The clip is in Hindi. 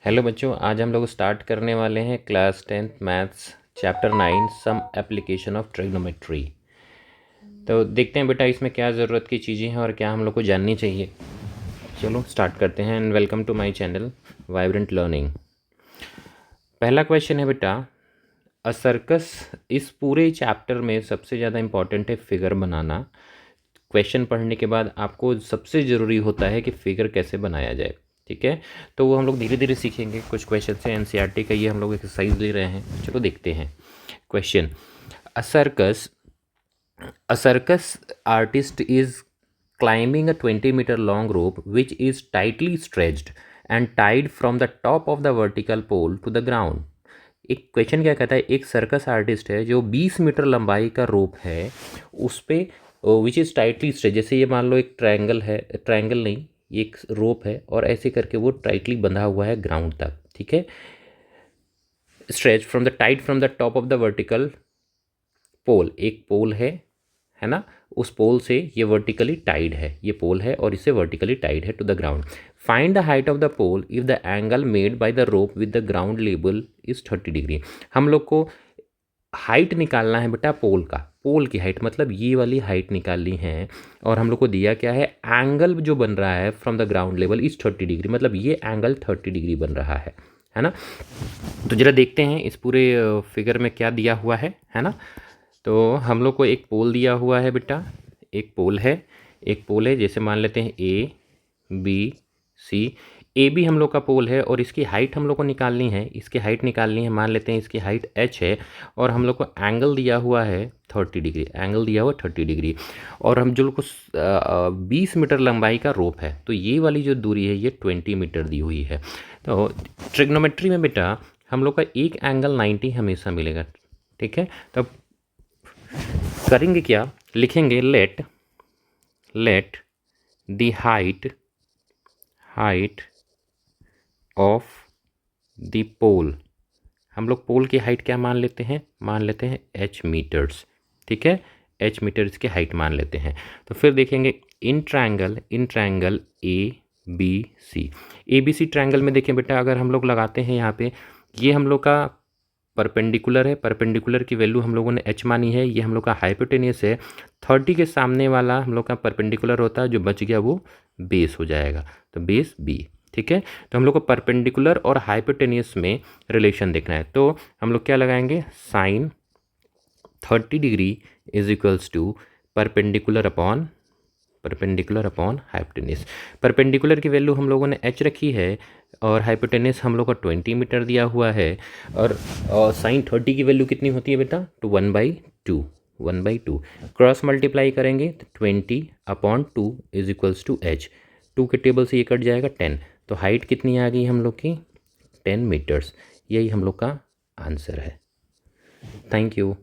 हेलो बच्चों, आज हम लोग स्टार्ट करने वाले हैं class 10th maths chapter 9 some application of trigonometry. तो देखते हैं बेटा इसमें क्या ज़रूरत की चीज़ें हैं और क्या हम लोग को जाननी चाहिए। चलो स्टार्ट करते हैं। And welcome to my channel vibrant learning. पहला क्वेश्चन है बेटा, अ सर्कस। इस पूरे चैप्टर में सबसे ज़्यादा इम्पॉर्टेंट है फिगर बनाना। क्वेश्चन पढ़ने के बाद आपको सबसे ज़रूरी होता है कि फिगर कैसे बनाया जाए। ठीक है, तो वो हम लोग धीरे धीरे सीखेंगे। कुछ क्वेश्चन से एनसीईआरटी का ये हम लोग एक्सरसाइज ले रहे हैं। चलो देखते हैं question. A circus a circus artist is climbing a 20-meter long rope which is tightly stretched and tied from the top of the vertical pole to the ground। एक क्वेश्चन क्या कहता है, एक सर्कस आर्टिस्ट है जो 20 मीटर लंबाई का रोप है उस पे विच इज़ टाइटली स्ट्रेच। जैसे ये मान लो एक ट्रायंगल है, ट्रायंगल नहीं, ये एक रोप है और ऐसे करके वो टाइटली बंधा हुआ है ग्राउंड तक। ठीक है, stretch from the tight from the top of the vertical pole. एक पोल है ना, उस पोल से ये वर्टिकली टाइड है, ये पोल है और इसे वर्टिकली टाइड है टू द ग्राउंड। Find the height of the pole if the angle made by the rope with the ground level is 30 degree. हम लोग को हाइट निकालना है बेटा पोल का। पोल की हाइट मतलब ये वाली हाइट निकालनी है और हम लोग को दिया क्या है, एंगल जो बन रहा है from the ground level is 30 degree, मतलब ये एंगल 30 डिग्री बन रहा है ना। तो जरा देखते हैं इस पूरे फिगर में क्या दिया हुआ है ना। तो हम लोग को एक पोल दिया हुआ है बेटा, एक पोल है जैसे मान लेते हैं ए बी सी। ए बी हम लोग का पोल है और इसकी हाइट हम लोग को निकालनी है, इसकी हाइट निकालनी है। मान लेते हैं इसकी हाइट एच है और हम लोग को एंगल दिया हुआ है 30 डिग्री, एंगल दिया हुआ 30 डिग्री। और हम जो लोग को 20 मीटर लंबाई का रोप है तो ये वाली जो दूरी है ये 20 मीटर दी हुई है। तो ट्रिग्नोमेट्री में बेटा हम लोग का एक एंगल 90 हमेशा मिलेगा। ठीक है, तो करेंगे क्या, लिखेंगे let the height of the pole. हम लोग पोल की हाइट क्या मान लेते हैं एच मीटर्स। ठीक है, एच मीटर्स की हाइट मान लेते हैं। तो फिर देखेंगे in triangle A B C triangle में देखें बेटा, अगर हम लोग लगाते हैं यहाँ पे, ये हम लोग का परपेंडिकुलर है, परपेंडिकुलर की वैल्यू हम लोगों ने एच मानी है, ये हम लोग का हाइपोटेनियस है। 30 के सामने वाला हम लोग का परपेंडिकुलर होता है, जो बच गया वो बेस हो जाएगा, तो बेस बी। ठीक है, तो हम लोग को परपेंडिकुलर और हाइपोटेनियस में रिलेशन देखना है। तो हम लोग क्या लगाएंगे, sine 30 degree is equals to perpendicular upon hypotenuse. Perpendicular की वैल्यू हम लोगों ने एच रखी है और हाइपोटेनियस हम लोग का 20 मीटर दिया हुआ है। और साइन 30 की वैल्यू कितनी होती है बेटा, तो 1/2 क्रॉस मल्टीप्लाई करेंगे तो 20/2 इज इक्वल्स टू एच। 2 के टेबल से ये कट जाएगा 10, तो हाइट कितनी आ गई हम लोग की 10 मीटर्स। यही हम लोग का आंसर है। Thank you.